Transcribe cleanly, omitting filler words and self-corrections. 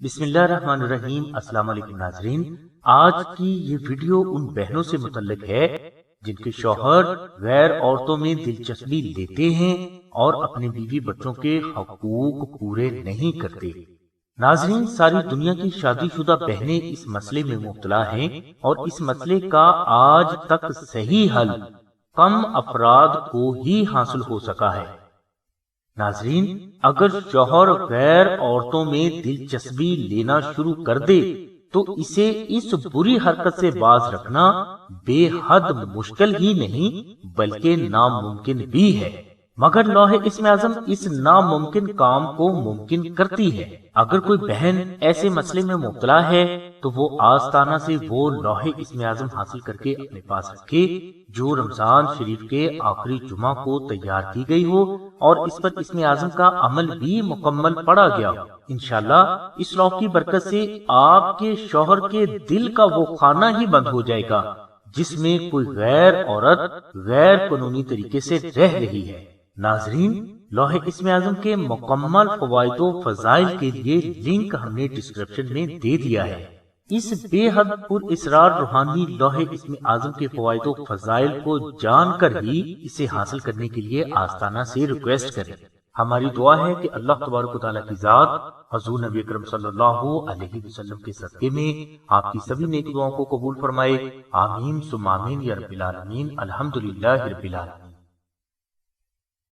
बिस्मिल्लाहिर्रहमानिर्रहीम। अस्सलाम वालेकुम नाज़रीन, आज की ये वीडियो उन बहनों से मुतल्लिक है जिनके शौहर गैर औरतों में दिलचस्पी लेते हैं और अपने बीवी बच्चों के हकूक पूरे नहीं करते। नाज़रीन, सारी दुनिया की शादीशुदा बहनें इस मसले में मुब्तला हैं और इस मसले का आज तक सही हल कम अफराद को ही हासिल हो सका है। नाज़रीन, अगर शौहर गैर औरतों में दिलचस्पी लेना शुरू कर दे तो इसे इस बुरी हरकत से बाज रखना बेहद मुश्किल ही नहीं बल्कि नामुमकिन भी है, मगर लौहे इस्म आज़म इस नामुमकिन काम को मुमकिन करती है। अगर कोई बहन ऐसे मसले में मुब्तला है तो वो आस्ताना से वो लौहे इस्म आज़म हासिल करके अपने पास रखे जो रमजान शरीफ के आखिरी जुमा को तैयार की गई हो और इस पर इस्म आज़म का अमल भी मुकम्मल पढ़ा गया हो। इंशाअल्लाह इस लौह की बरकत से आपके शौहर के दिल का वो खाना ही बंद हो जाएगा जिसमें कोई गैर औरत गैर कानूनी तरीके से रह रही है। नाजरीन, लौहे इस्म आज़म के मुकम्मल फवाइदो फजाइल के लिए लिंक हमने डिस्क्रिप्शन में दे दिया है। इस बेहद पुरइसरार रूहानी लौहे इस्म आज़म के फवाइदो फजाइल को जानकर ही इसे हासिल करने के लिए आस्ताना से रिक्वेस्ट करें। हमारी दुआ है कि अल्लाह तबारक व तआला की जात हजूर नबी अकरम सल्लल्लाहु अलैहि वसल्लम के सदके में आपकी सभी नेक दुआओं को कबूल फरमाए। आमीन सुम्मा आमीन या रब्बिल आलमीन। अल्हम्दुलिल्लाहि रब्बिल आलमीन।